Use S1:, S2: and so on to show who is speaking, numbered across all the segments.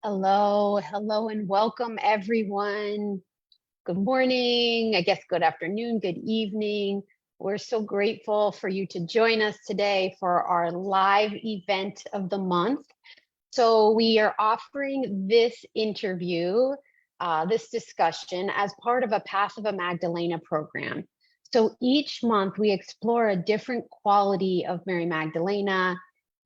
S1: Hello, and welcome everyone. Good morning, I guess good afternoon, good evening. We're so grateful for you to join us today for our live event of the month. So, we are offering this interview, this discussion, as part of a Path of a Magdalena program. So, each month we explore a different quality of Mary Magdalena,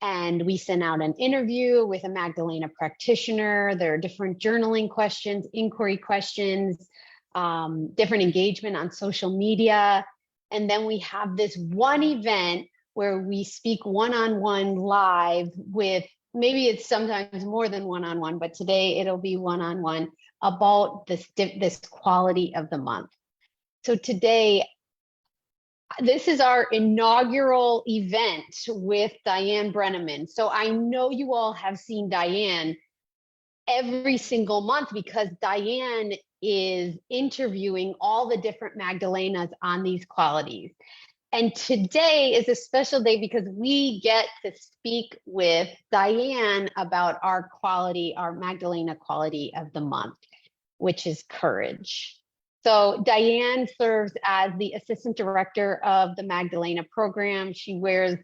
S1: and we send out an interview with a Magdalena practitioner. There are different journaling questions, inquiry questions, different engagement on social media. And then we have this one event where we speak one on one live with, maybe it's sometimes more than one on one, but today it'll be one on one about this quality of the month. So today, this is our inaugural event with Diane Brenneman. So I know you all have seen Diane every single month because Diane is interviewing all the different Magdalenas on these qualities. And today is a special day because we get to speak with Diane about our quality, our Magdalena quality of the month, which is courage. So Diane serves as the assistant director of the Magdalena program. She wears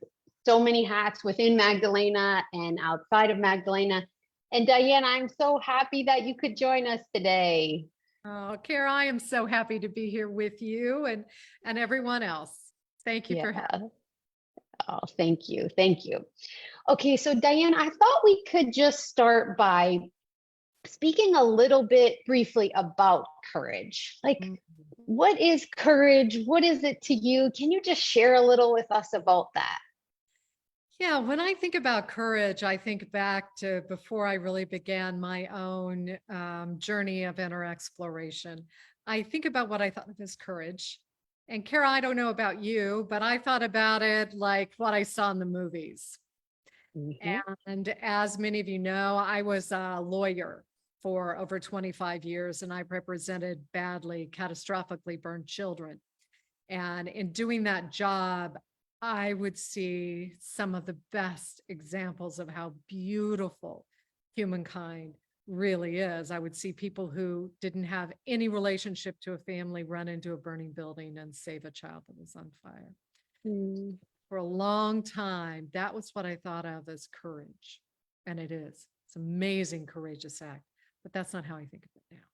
S1: so many hats within Magdalena and outside of Magdalena. And Diane, I'm so happy that you could join us today.
S2: Oh, Kara, I am so happy to be here with you and everyone else. Thank you for having me.
S1: Oh, thank you. Thank you. Okay, so Diane, I thought we could just start by speaking a little bit briefly about courage. Like, what is courage? What is it to you? Can you just share a little with us about that?
S2: Yeah, when I think about courage, I think back to before I really began my own journey of inner exploration. I think about what I thought of as courage. And Kara, I don't know about you, but I thought about it like what I saw in the movies.
S1: Mhm.
S2: And as many of you know, I was a lawyer for over 25 years and I represented badly, catastrophically burned children. And in doing that job, I would see some of the best examples of how beautiful humankind really is. I would see people who didn't have any relationship to a family run into a burning building and save a child that was on fire.
S1: Mm.
S2: For a long time, that was what I thought of as courage. And it is. It's an amazing, courageous act. But that's not how I think of it now.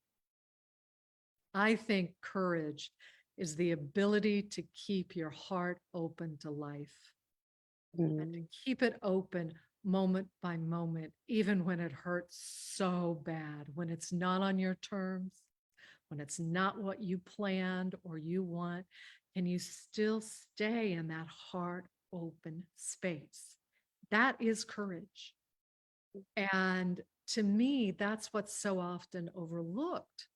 S2: I think courage is the ability to keep your heart open to life and to
S1: Mm.
S2: keep it open moment by moment, even when it hurts so bad, when it's not on your terms, when it's not what you planned or you want. Can you still stay in that heart open space? That is courage. And to me, that's what's so often overlooked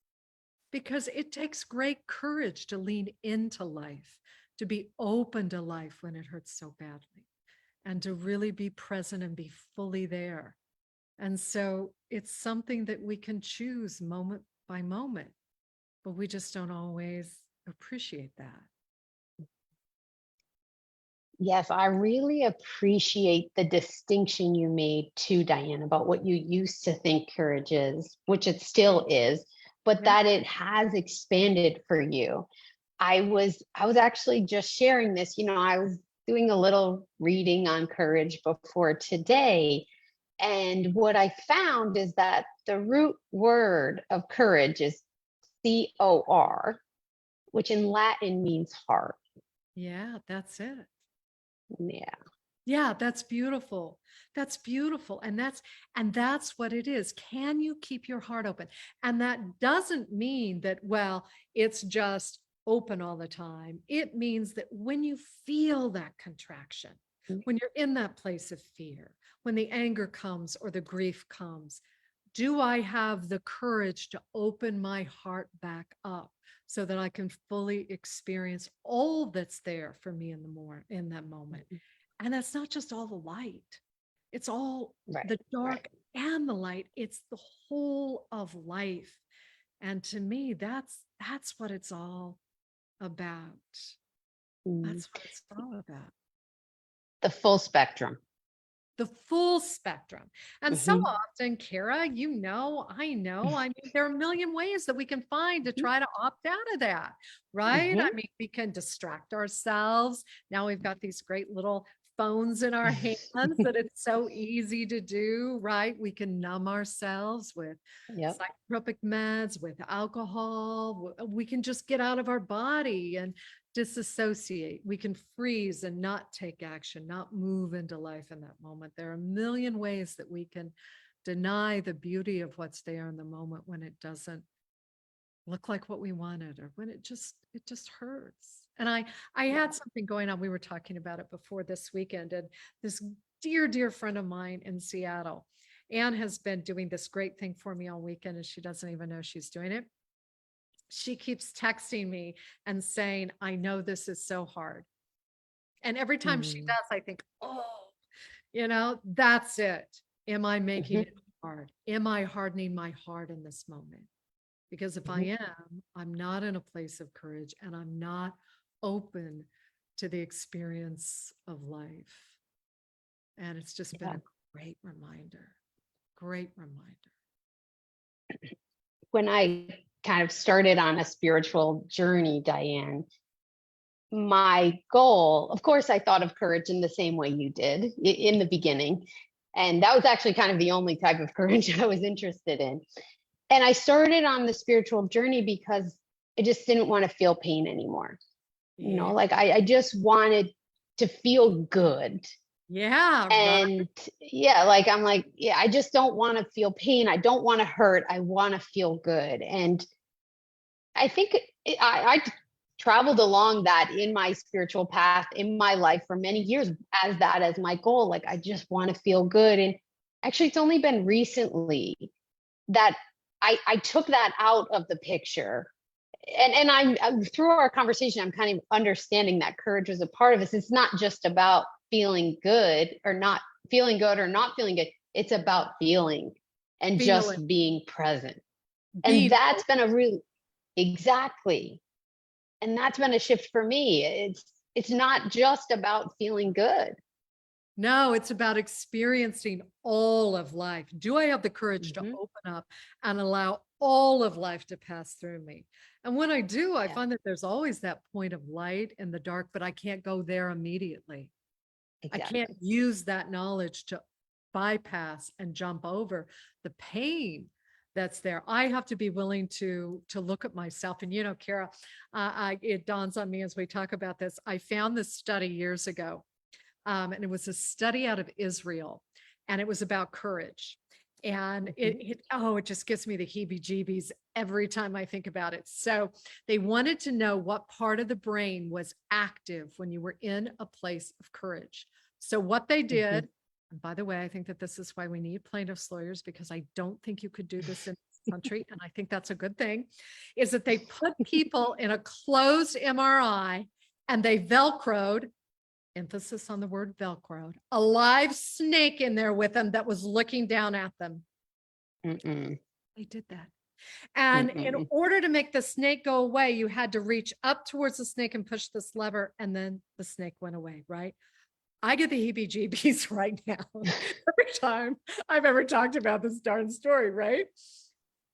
S2: because it takes great courage to lean into life, to be open to life when it hurts so badly, and to really be present and be fully there. And so it's something that we can choose moment by moment, but we just don't always appreciate that.
S1: Yes, I really appreciate the distinction you made too, Diane, about what you used to think courage is, which it still is, but
S2: Yeah.
S1: that it has expanded for you. I was actually just sharing this, I was doing a little reading on courage before today, and what I found is that the root word of courage is COR, which in Latin means heart.
S2: Yeah, that's it.
S1: Yeah.
S2: Yeah, that's beautiful. That's beautiful. And that's what it is. Can you keep your heart open? And that doesn't mean that, well, it's just open all the time. It means that when you feel that contraction, when you're in that place of fear, when the anger comes or the grief comes, do I have the courage to open my heart back up so that I can fully experience all that's there for me in that moment? And that's not just all the light. It's all
S1: Right,
S2: the
S1: right.
S2: dark and the light. It's the whole of life. And to me, that's what it's all about.
S1: Mm.
S2: That's what it's all about.
S1: The full spectrum.
S2: the full spectrum. And so
S1: Mhm.
S2: often, Kara, I mean, there are a million ways that we can find to try to opt out of that, right? I
S1: Mhm.
S2: mean, we can distract ourselves. Now we've got these great little phones in our hands that it's so easy to do, right? We can numb ourselves with
S1: Yep.
S2: psychotropic meds, with alcohol. We can just get out of our body and disassociate. We can freeze and not take action, not move into life in that moment. There are a million ways that we can deny the beauty of what's there in the moment when it doesn't look like what we wanted, or when it just hurts. And I
S1: Yeah.
S2: had something going on. We were talking about it before this weekend, and this dear friend of mine in Seattle, Anne, has been doing this great thing for me all weekend, and she doesn't even know she's doing it. She keeps texting me and saying, I know this is so hard. And every time she
S1: Mm.
S2: does, I think, oh, that's it. Am I making
S1: Mhm.
S2: it hard? Am I hardening my heart in this moment? Because if I
S1: Mhm.
S2: am, I'm not in a place of courage, and I'm not open to the experience of life. And it's just been
S1: Yeah.
S2: a great reminder, great reminder.
S1: When I kind of started on a spiritual journey, Diane, my goal, of course, I thought of courage in the same way you did in the beginning. And that was actually kind of the only type of courage I was interested in. And I started on the spiritual journey because I just didn't want to feel pain anymore.
S2: Yeah.
S1: Like I just wanted to feel good.
S2: Yeah, right.
S1: And yeah, like I'm like, yeah, I just don't want to feel pain. I don't want to hurt. I want to feel good. And I think I traveled along that in my spiritual path in my life for many years as that as my goal. Like I just want to feel good. And actually, it's only been recently that I took that out of the picture. And I'm through our conversation, I'm kind of understanding that courage was a part of this. It's not just about feeling good or not feeling good or not feeling good. It's about feeling and
S2: Feeling,
S1: just being present. And
S2: being.
S1: that's been a real exactly. And that's been a shift for me. It's not just about feeling good.
S2: No, it's about experiencing all of life. Do I have the courage to
S1: Hmm.
S2: open up and allow all of life to pass through me? And when I do, I
S1: Yeah,
S2: find that there's always that point of light in the dark, but I can't go there immediately. I can't
S1: exactly.
S2: use that knowledge to bypass and jump over the pain that's there. I have to be willing to look at myself. And Kara, it dawns on me as we talk about this. I found this study years ago, and it was a study out of Israel, and it was about courage. And
S1: Hmm.
S2: it just gives me the heebie-jeebies every time I think about it. So they wanted to know what part of the brain was active when you were in a place of courage. So what they
S1: Hmm.
S2: did, and by the way, I think that this is why we need plaintiffs lawyers, because I don't think you could do this in this country, and I think that's a good thing, is that they put people in a closed MRI and they Velcroed, emphasis on the word Velcroed, a live snake in there with them that was looking down at them.
S1: Mm-mm.
S2: They did that. And in
S1: Mm-mm.
S2: order to make the snake go away, you had to reach up towards the snake and push this lever, and then the snake went away, right? I get the heebie jeebies right now every time I've ever talked about this darn story, right?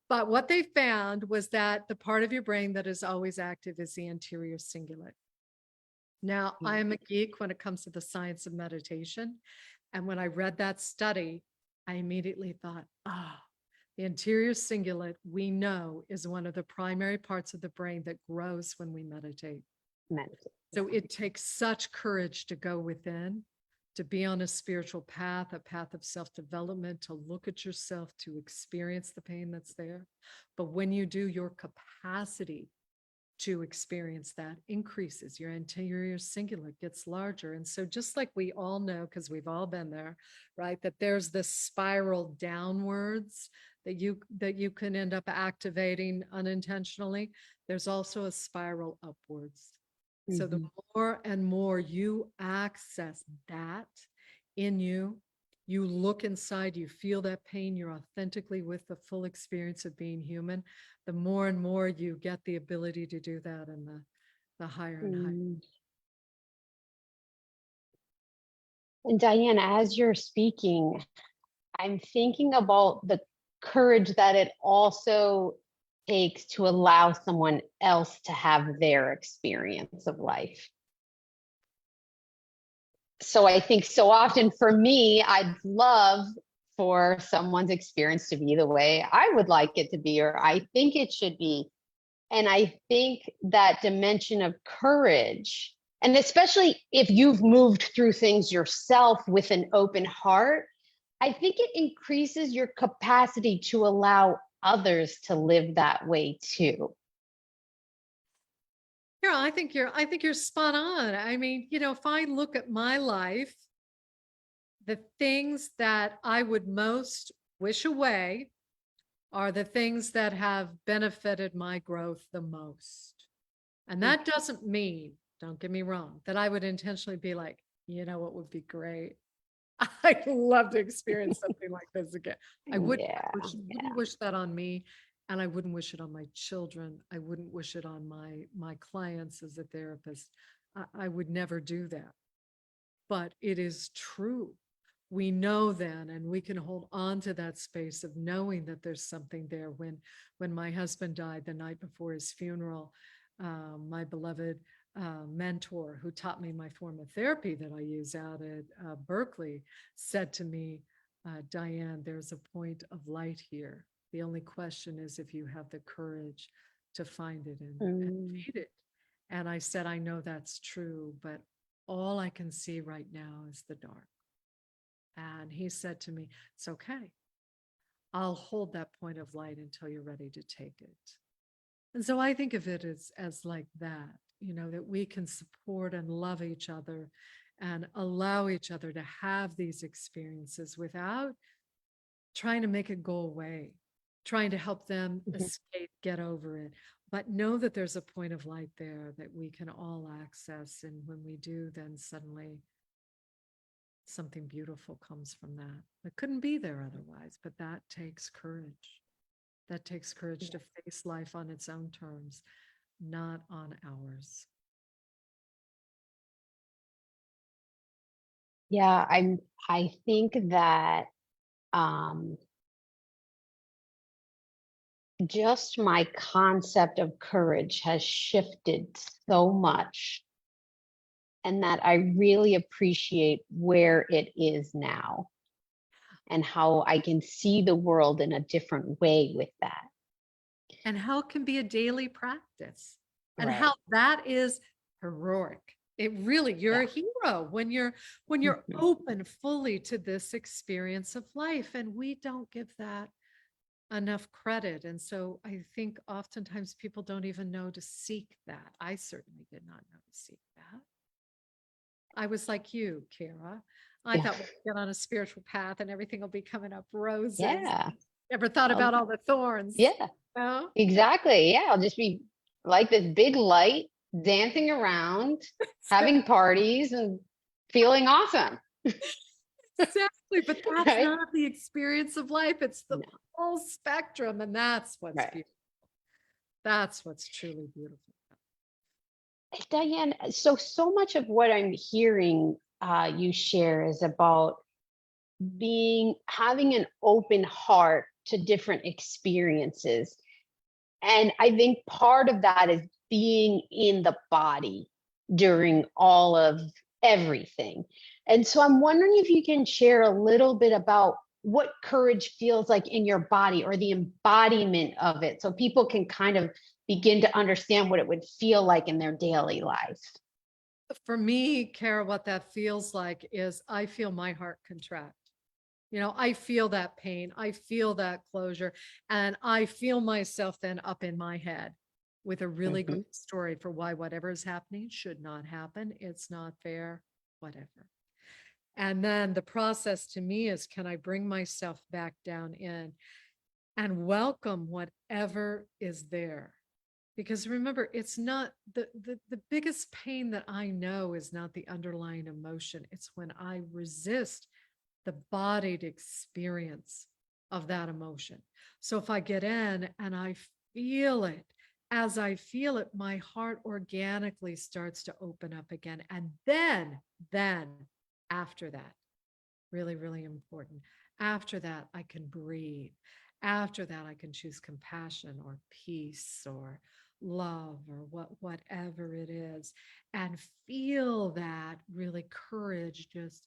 S2: But what they found was that the part of your brain that is always active is the anterior cingulate. Now, I am a geek when it comes to the science of meditation. And when I read that study, I immediately thought, the anterior cingulate, we know, is one of the primary parts of the brain that grows when we meditate.
S1: Meditate.
S2: So
S1: Yeah.
S2: it takes such courage to go within, to be on a spiritual path, a path of self development, to look at yourself, to experience the pain that's there. But when you do, your capacity to experience that increases. Your anterior cingulate gets larger. And so just like we all know, because we've all been there, right, that there's this spiral downwards that you can end up activating unintentionally, there's also a spiral upwards. So the
S1: Hmm.
S2: more and more you access that in you, you look inside, you feel that pain, you're authentically with the full experience of being human, the more and more you get the ability to do that, and the higher and higher.
S1: Mm. And Diane, as you're speaking, I'm thinking about the courage that it also takes to allow someone else to have their experience of life. So I think so often for me, I'd love for someone's experience to be the way I would like it to be, or I think it should be. And I think that dimension of courage, and especially if you've moved through things yourself with an open heart, I think it increases your capacity to allow others to live that way too.
S2: Yeah, I think you're spot on. I mean, if I look at my life, the things that I would most wish away are the things that have benefited my growth the most. And that doesn't mean, don't get me wrong, that I would intentionally be like, what would be great? I'd love to experience something like this again.
S1: Yeah,
S2: Wouldn't
S1: yeah.
S2: wish that on me, and I wouldn't wish it on my children. I wouldn't wish it on my clients as a therapist. I would never do that. But it is true. We know then, and we can hold on to that space of knowing that there's something there. When my husband died the night before his funeral, my beloved mentor who taught me my form of therapy that I use out at Berkeley said to me, Diane, there's a point of light here. The only question is if you have the courage to find it and
S1: Mm,
S2: feed it. And I said, I know that's true, but all I can see right now is the dark. And he said to me, it's okay. I'll hold that point of light until you're ready to take it. And so I think of it as like that, that we can support and love each other and allow each other to have these experiences without trying to make it go away, trying to help them
S1: mhm.
S2: escape, get over it. But know that there's a point of light there that we can all access. And when we do, then suddenly something beautiful comes from that. It couldn't be there otherwise, but that takes courage. That takes courage to face life on its own terms, not on ours.
S1: Yeah, I think that um just my concept of courage has shifted so much, and that I really appreciate where it is now and how I can see the world in a different way with that.
S2: And how it can be a daily practice and how
S1: Right.
S2: that is heroic. It really, you're
S1: Yeah.
S2: a hero when you're
S1: Mhm.
S2: open fully to this experience of life. And we don't give that enough credit. And so I think oftentimes people don't even know to seek that. I certainly did not know to seek that. I was like you, Kara. I
S1: Yeah.
S2: thought we'll get on a spiritual path and everything will be coming up roses.
S1: Yeah.
S2: Never thought
S1: Um,
S2: about all the thorns.
S1: yeah,
S2: No?
S1: exactly. Yeah. I'll just be like this big light dancing around, having parties and feeling awesome.
S2: Exactly. But that's
S1: Right.
S2: not the experience of life. It's the
S1: No.
S2: whole spectrum. And that's what's
S1: Right.
S2: beautiful. That's what's truly beautiful.
S1: Diane, so much of what I'm hearing you share is about being having an open heart to different experiences. And I think part of that is being in the body during all of everything. And so I'm wondering if you can share a little bit about what courage feels like in your body or the embodiment of it so people can kind of begin to understand what it would feel like in their daily life.
S2: For me, Kara, what that feels like is I feel my heart contract. I feel that pain. I feel that closure. And I feel myself then up in my head with a really
S1: Mhm.
S2: great story for why whatever is happening should not happen. It's not fair, whatever. And then the process to me is can I bring myself back down in and welcome whatever is there? Because remember, it's not the biggest pain that I know is not the underlying emotion. It's when I resist the bodied experience of that emotion. So if I get in and I feel it, as I feel it, my heart organically starts to open up again. And then After that, really, really important. After that, I can breathe. After that, I can choose compassion or peace or love or whatever it is, and feel that really courage just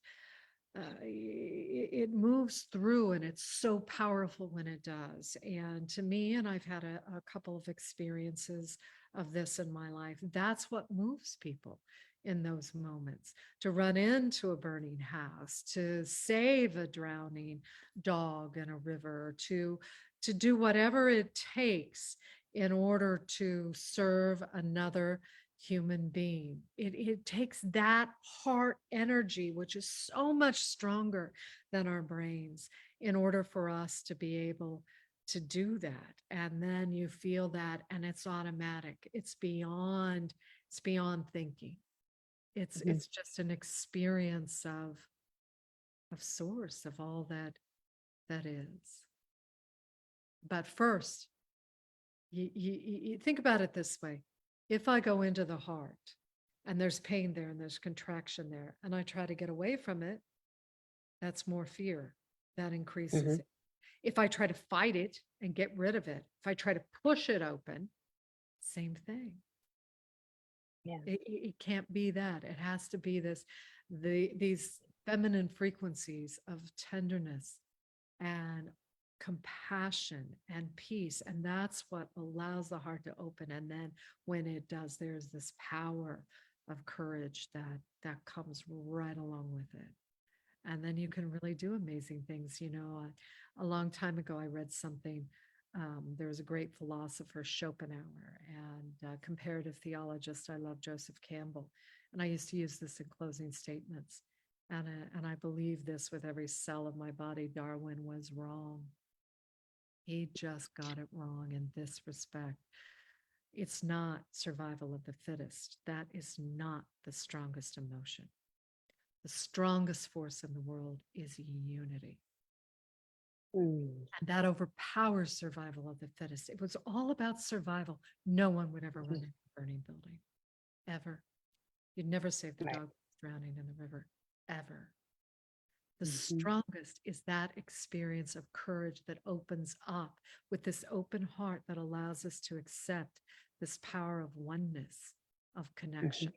S2: it moves through, and it's so powerful when it does. And to me, and I've had a couple of experiences of this in my life, that's what moves people in those moments, to run into a burning house, to save a drowning dog in a river, to do whatever it takes in order to serve another human being. It takes that heart energy, which is so much stronger than our brains, in order for us to be able to do that. And then you feel that, and it's automatic. It's beyond thinking. It's
S1: Mhm.
S2: it's just an experience of source of all that is. But first, you think about it this way. If I go into the heart and there's pain there and there's contraction there, and I try to get away from it, that's more fear. That increases
S1: Mhm.
S2: it. If I try to fight it and get rid of it, if I try to push it open, same thing.
S1: Yeah.
S2: It can't be that. It has to be these feminine frequencies of tenderness and compassion and peace. And that's what allows the heart to open. And then when it does, there's this power of courage that comes right along with it. And then you can really do amazing things. A long time ago, I read something. There was a great philosopher, Schopenhauer, and comparative theologist. I love Joseph Campbell. And I used to use this in closing statements. And I believe this with every cell of my body. Darwin was wrong. He just got it wrong in this respect. It's not survival of the fittest. That is not the strongest emotion. The strongest force in the world is unity.
S1: Mm.
S2: And that overpowers survival of the fittest. It was all about survival. No one would ever run
S1: Mhm.
S2: into a burning building, ever. You'd never save the
S1: Right.
S2: dog drowning in the river, ever. The
S1: Mhm.
S2: strongest is that experience of courage that opens up with this open heart that allows us to accept this power of oneness, of
S1: Mhm.
S2: connection.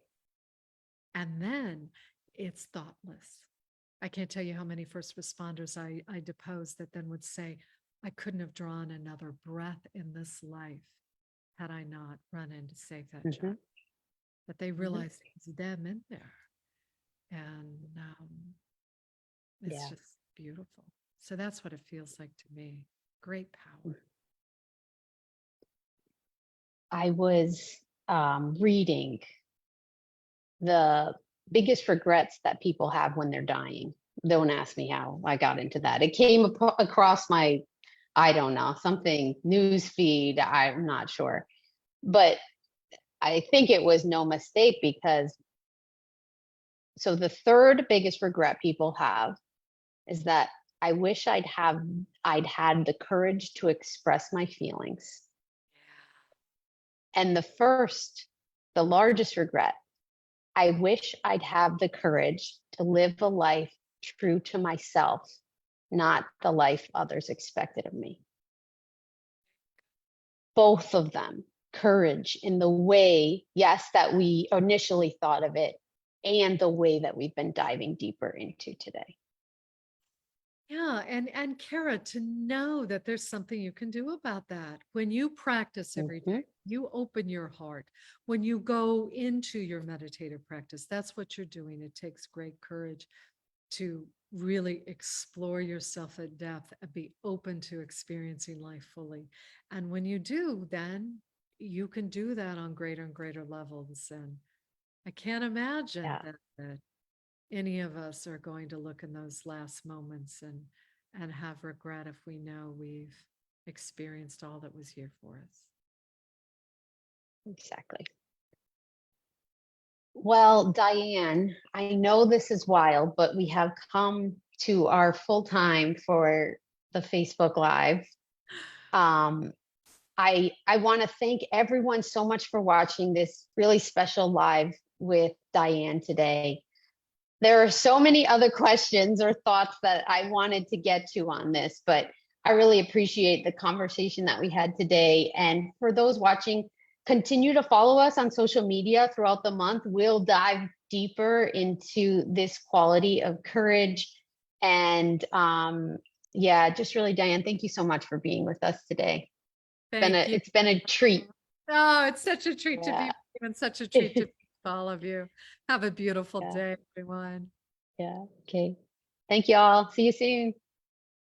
S2: And then it's thoughtless. I can't tell you how many first responders I deposed that then would say, I couldn't have drawn another breath in this life had I not run in to save that child.
S1: Mhm.
S2: But they
S1: Mhm.
S2: realized it was them in there. And it's
S1: Yeah.
S2: just beautiful. So that's what it feels like to me. Great power.
S1: I was reading the biggest regrets that people have when they're dying. Don't ask me how I got into that. It came across my, I don't know, something news feed. I'm not sure. But I think it was no mistake because so the third biggest regret people have is that I wish I'd had the courage to express my feelings. And the largest regret, I wish I'd have the courage to live a life true to myself, not the life others expected of me. Both of them, courage in the way, yes, that we initially thought of it, and the way that we've been diving deeper into today.
S2: Yeah, and Kara, to know that there's something you can do about that. When you practice every day,
S1: Hmm.
S2: you open your heart. When you go into your meditative practice, that's what you're doing. It takes great courage to really explore yourself at depth and be open to experiencing life fully. And when you do, then you can do that on greater and greater levels. And I can't imagine
S1: Yeah,
S2: that any of us are going to look in those last moments and have regret if we know we've experienced all that was here for us.
S1: exactly. Well, Diane, I know this is wild, but we have come to our full time for the Facebook Live. Um, I want to thank everyone so much for watching this really special live with Diane today. There are so many other questions or thoughts that I wanted to get to on this, but I really appreciate the conversation that we had today. And for those watching, continue to follow us on social media throughout the month. We'll dive deeper into this quality of courage. And yeah, just really, Diane, thank you so much for being with us today.
S2: Thank you.
S1: It's been a treat.
S2: Oh, it's such a treat to be
S1: Yeah.
S2: with you and such a treat to be with all of you. Have a beautiful
S1: Yeah.
S2: day, everyone.
S1: Yeah. Okay. Thank you all. See you soon.